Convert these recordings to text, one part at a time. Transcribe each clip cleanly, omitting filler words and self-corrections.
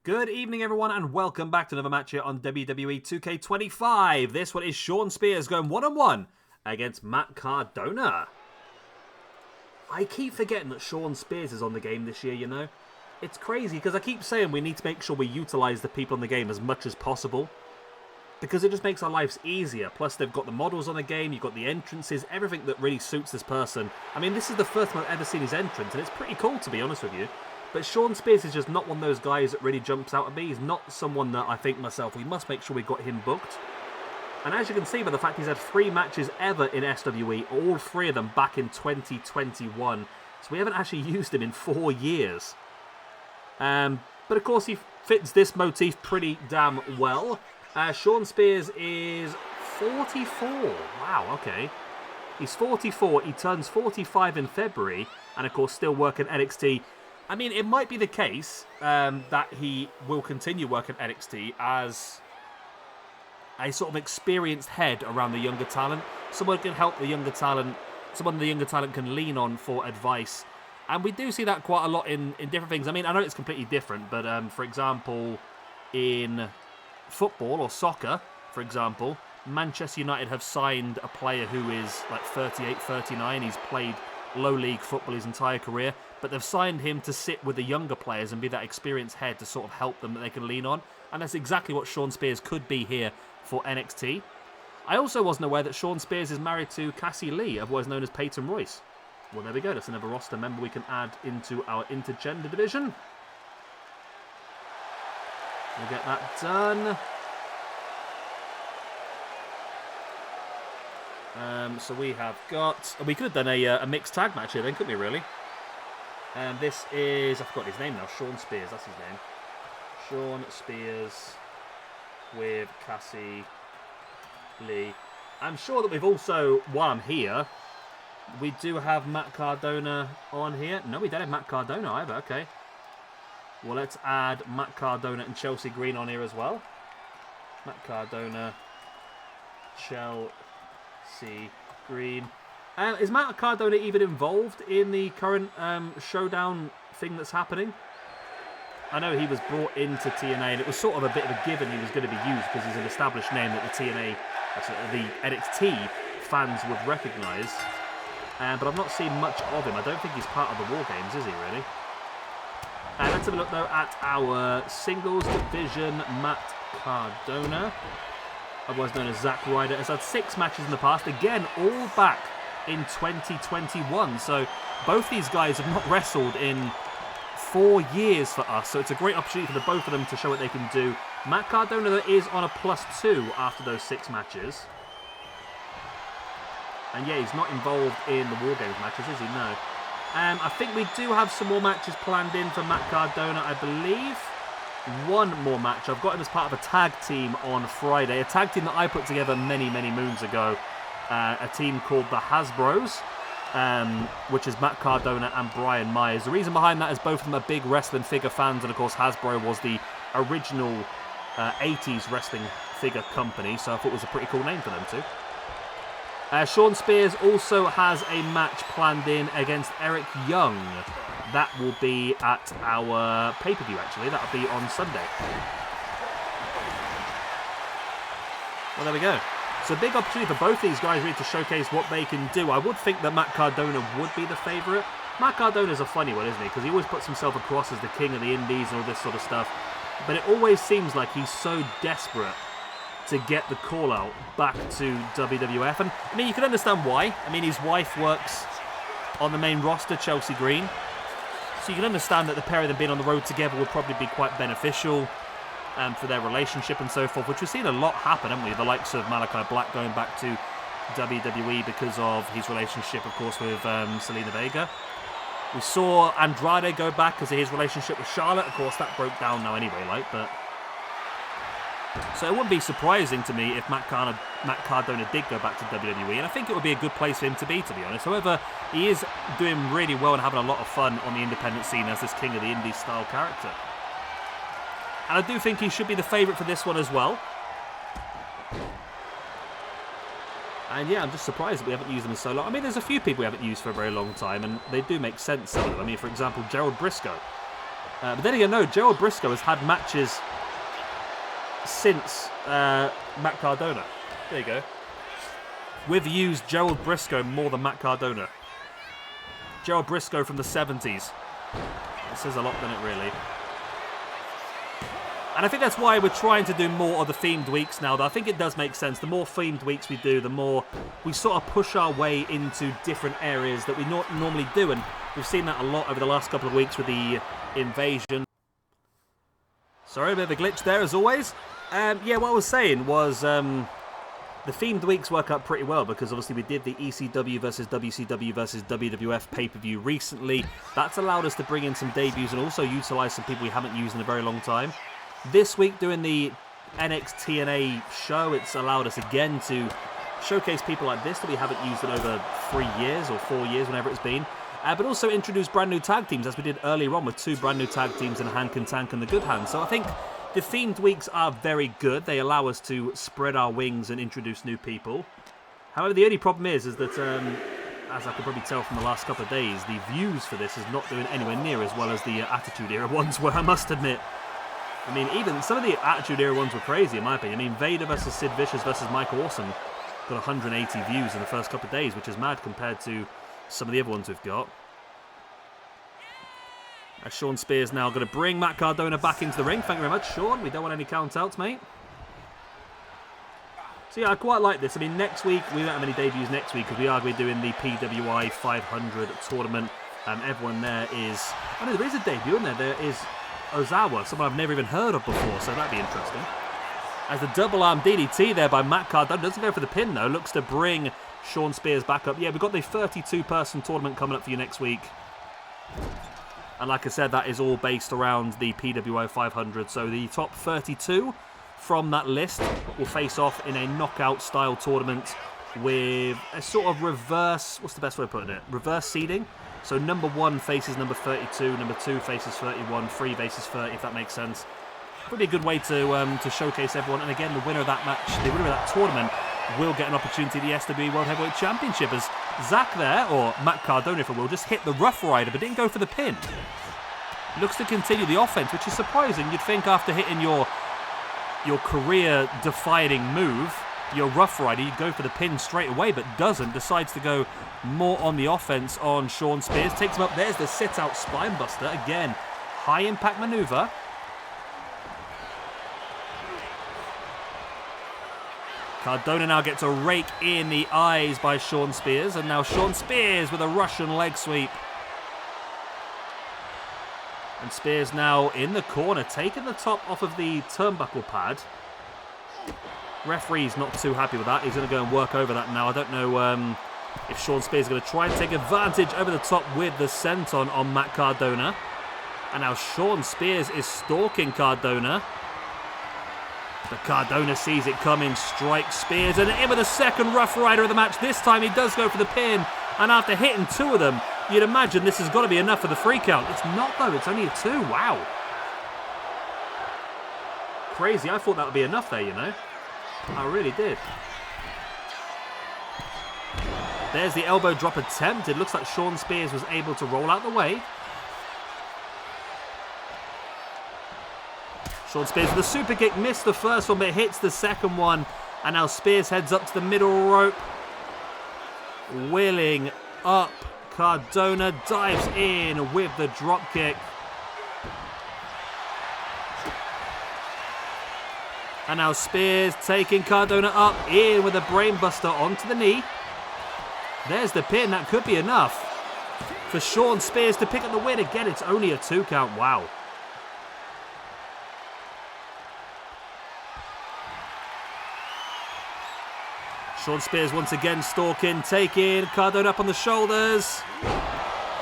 Good evening, everyone, and welcome back to another match here on WWE 2K25. This one is Shawn Spears going one-on-one against Matt Cardona. I keep forgetting that Shawn Spears is on the game this year, you know. It's crazy, because I keep saying we need to make sure we utilise the people on the game as much as possible. Because it just makes our lives easier. Plus, they've got the models on the game, you've got the entrances, everything that really suits this person. I mean, this is the first time I've ever seen his entrance, and it's pretty cool, to be honest with you. But Shawn Spears is just not one of those guys that really jumps out at me. He's not someone that I think myself, we must make sure we got him booked. And as you can see by the fact he's had 3 matches ever in SWE, all 3 of them back in 2021. So we haven't actually used him in 4 years. But of course he fits this motif pretty damn well. Shawn Spears is 44. Wow, okay. He's 44, he turns 45 in February, and of course still working NXT. I mean, it might be the case that he will continue working at NXT as a sort of experienced head around the younger talent. Someone can help the younger talent, someone the younger talent can lean on for advice. And we do see that quite a lot in different things. I mean, I know it's completely different, but for example, in football or soccer, for example, Manchester United have signed a player who is like 38, 39. He's played low league football his entire career, but they've signed him to sit with the younger players and be that experienced head to sort of help them that they can lean on. And that's exactly what Shawn Spears could be here for NXT. I also wasn't aware that Shawn Spears is married to Cassie Lee, otherwise known as Peyton Royce. Well, there we go. That's another roster member we can add into our intergender division. We'll get that done. So we have got... We could have done a mixed tag match here then, couldn't we, really? And this is... I forgot his name now. Shawn Spears, that's his name. Shawn Spears with Cassie Lee. I'm sure that we've also, while I'm here, we do have Matt Cardona on here. No, we don't have Matt Cardona either. Okay. Well, let's add Matt Cardona and Chelsea Green on here as well. Matt Cardona, Chelsea Green. Is Matt Cardona even involved in the current showdown thing that's happening? I know he was brought into TNA, and it was sort of a bit of a given he was going to be used because he's an established name that the TNA, the NXT fans would recognise. But I've not seen much of him. I don't think he's part of the War Games, is he, really? Let's have a look, though, at our singles division. Matt Cardona, otherwise known as Zack Ryder, has had 6 matches in the past. Again, all back in 2021. So both these guys have not wrestled in 4 years for us. So it's a great opportunity for the both of them to show what they can do. Matt Cardona, though, is on a +2 after those 6 matches. And yeah, he's not involved in the War Games matches, is he? No. I think we do have some more matches planned in for Matt Cardona, I believe. One more match. I've got him as part of a tag team on Friday. A tag team that I put together many, many moons ago. A team called the Hasbros, which is Matt Cardona and Brian Myers. The reason behind that is both of them are big wrestling figure fans, and of course Hasbro was the original 80s wrestling figure company, so I thought it was a pretty cool name for them too. Shawn Spears also has a match planned in against Eric Young. That will be at our pay-per-view, actually. That will be on Sunday. Well, there we go. So big opportunity for both these guys really to showcase what they can do. I would think that Matt Cardona would be the favourite. Matt Cardona's a funny one, isn't he? Because he always puts himself across as the king of the indies and all this sort of stuff. But it always seems like he's so desperate to get the call out back to WWF. And I mean, you can understand why. I mean, his wife works on the main roster, Chelsea Green. So you can understand that the pair of them being on the road together would probably be quite beneficial for their relationship and so forth, which we've seen a lot happen, haven't we? The likes of Malachi Black going back to WWE because of his relationship, of course, with Selena Vega. We saw Andrade go back because of his relationship with Charlotte. Of course, that broke down now anyway, but... So it wouldn't be surprising to me if Matt Cardona did go back to WWE, and I think it would be a good place for him to be honest. However, he is doing really well and having a lot of fun on the independent scene as this King of the Indies style character. And I do think he should be the favourite for this one as well. And yeah, I'm just surprised that we haven't used them in so long. I mean, there's a few people we haven't used for a very long time, and they do make sense, some of them. I mean, for example, Gerald Briscoe. But then again, no, Gerald Briscoe has had matches since Matt Cardona. There you go. We've used Gerald Briscoe more than Matt Cardona. Gerald Briscoe from the 70s. It says a lot, doesn't it, really? And I think that's why we're trying to do more of the themed weeks now. Though I think it does make sense. The more themed weeks we do, the more we sort of push our way into different areas that we normally do. And we've seen that a lot over the last couple of weeks with the invasion. Sorry, a bit of a glitch there, as always. Yeah, what I was saying was the themed weeks work out pretty well because obviously we did the ECW versus WCW versus WWF pay-per-view recently. That's allowed us to bring in some debuts and also utilise some people we haven't used in a very long time. This week, doing the NXT TNA show, it's allowed us again to showcase people like this that we haven't used in over 3 years or 4 years, whenever it's been. But also introduce brand new tag teams, as we did earlier on with 2 brand new tag teams in Hank and Tank and the Good Hands. So I think the themed weeks are very good. They allow us to spread our wings and introduce new people. However, the only problem is that, as I could probably tell from the last couple of days, the views for this is not doing anywhere near as well as the Attitude Era ones were, I must admit. I mean, even some of the Attitude Era ones were crazy, in my opinion. I mean, Vader versus Sid Vicious versus Michael Awesome got 180 views in the first couple of days, which is mad compared to some of the other ones we've got. As Shawn Spears now going to bring Matt Cardona back into the ring. Thank you very much, Shawn. We don't want any count-outs, mate. So yeah, I quite like this. I mean, next week, we don't have any debuts next week because we are going to be doing the PWI 500 tournament. Everyone there is... Oh no, there is a debut, isn't there? There is Ozawa, someone I've never even heard of before, so that'd be interesting. As the double arm DDT there by Matt Cardona doesn't go for the pin though, looks to bring Shawn Spears back up. Yeah, we've got the 32-person tournament coming up for you next week. And like I said, that is all based around the PWI 500, so the top 32 from that list will face off in a knockout-style tournament with a sort of reverse... What's the best way of putting it? Reverse seeding. So number 1 faces number 32, number 2 faces 31, 3 faces 30, if that makes sense. Pretty good way to showcase everyone. And again, the winner of that match, the winner of that tournament, will get an opportunity at the SWE World Heavyweight Championship. As Zach there, or Matt Cardona if it will, just hit the Rough Rider, but didn't go for the pin. Looks to continue the offense, which is surprising. You'd think after hitting your career-defining move, your Rough Rider, you'd go for the pin straight away, but doesn't. Decides to go more on the offense on Shawn Spears. Takes him up. There's the sit-out spine buster. Again, high-impact maneuver. Cardona now gets a rake in the eyes by Shawn Spears. And now Shawn Spears with a Russian leg sweep. And Spears now in the corner, taking the top off of the turnbuckle pad. Referee's not too happy with that. He's going to go and work over that now. I don't know if Shawn Spears is going to try and take advantage over the top with the senton on Matt Cardona. And now Shawn Spears is stalking Cardona. But Cardona sees it coming, strikes Spears, and in with the second Rough Rider of the match. This time he does go for the pin. And after hitting 2 of them, you'd imagine this has got to be enough for the 3 count. It's not, though. It's only a 2. Wow. Crazy. I thought that would be enough there, you know. I really did. There's the elbow drop attempt. It looks like Shawn Spears was able to roll out the way. Shawn Spears with a super kick. Missed the first one, but hits the second one. And now Spears heads up to the middle rope. Wheeling up. Cardona dives in with the drop kick. And now Spears taking Cardona up, in with a brainbuster onto the knee. There's the pin. That could be enough for Shawn Spears to pick up the win. Again, it's only a 2 count. Wow. Shawn Spears once again stalking, taking Cardona up on the shoulders.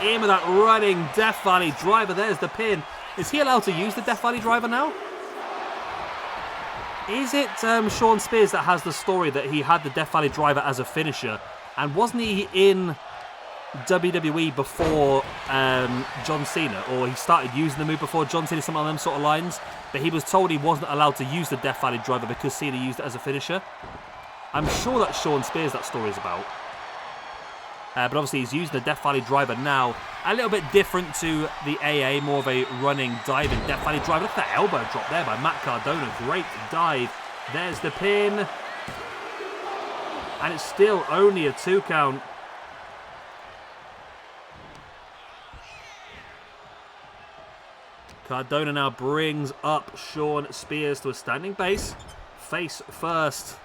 In with that running Death Valley driver. There's the pin. Is he allowed to use the Death Valley driver now? Is it Shawn Spears that has the story that he had the Death Valley driver as a finisher? And wasn't he in WWE before John Cena? Or he started using the move before John Cena, something along them sort of lines? But he was told he wasn't allowed to use the Death Valley driver because Cena used it as a finisher. I'm sure that's Shawn Spears that story's about. But obviously he's using the Death Valley driver now. A little bit different to the AA, more of a running, diving Death Valley driver. Look at that elbow drop there by Matt Cardona. Great dive. There's the pin. And it's still only a 2 count. Cardona now brings up Shawn Spears to a standing base. Face first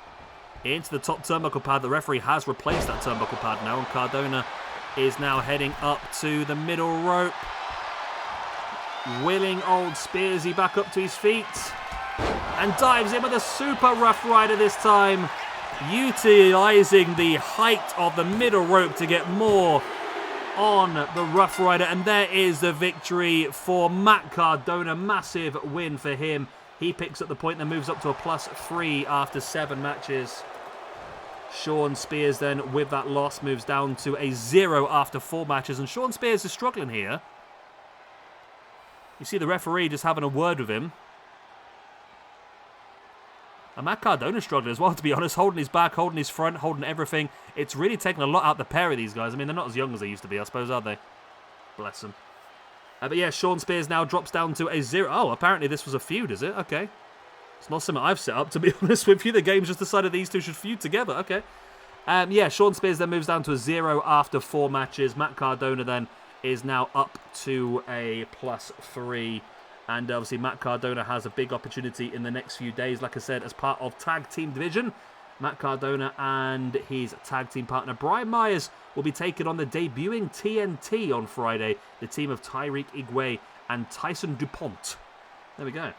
into the top turnbuckle pad. The referee has replaced that turnbuckle pad now, and Cardona is now heading up to the middle rope. Willing old Spearsy back up to his feet. And dives in with a super Rough Rider this time. Utilising the height of the middle rope to get more on the Rough Rider, and there is the victory for Matt Cardona. Massive win for him. He picks up the point and moves up to a +3 after 7 matches. Shawn Spears then, with that loss, moves down to a 0 after 4 matches, and Shawn Spears is struggling here. You see the referee just having a word with him. And Matt Cardona struggling as well, to be honest, holding his back, holding his front, holding everything. It's really taken a lot out of the pair of these guys. I mean, they're not as young as they used to be, I suppose, are they? Bless them. But yeah, Shawn Spears now drops down to a 0. Oh, apparently this was a feud, is it? Okay. It's not something I've set up, to be honest with you. The game's just decided these two should feud together. Okay. Yeah, Shawn Spears then moves down to a 0 after 4 matches. Matt Cardona then is now up to a +3. And obviously Matt Cardona has a big opportunity in the next few days. Like I said, as part of Tag Team Division, Matt Cardona and his tag team partner Brian Myers will be taking on the debuting TNT on Friday. The team of Tyreek Igwe and Tyson DuPont. There we go.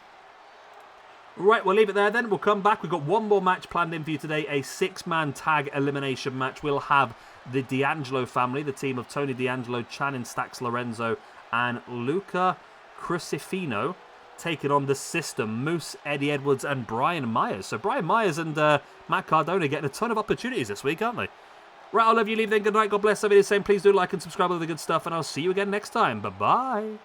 Right, we'll leave it there then. We'll come back. We've got one more match planned in for you today. A 6-man tag elimination match. We'll have the D'Angelo family, the team of Tony D'Angelo, Channing Stacks Lorenzo, and Luca Crucifino, taking on the System, Moose, Eddie Edwards, and Brian Myers. So Brian Myers and Matt Cardona getting a ton of opportunities this week, aren't they? Right, I'll love you. Leave then. Good night. God bless. Everybody the same. Please do like and subscribe to all the good stuff, and I'll see you again next time. Bye-bye.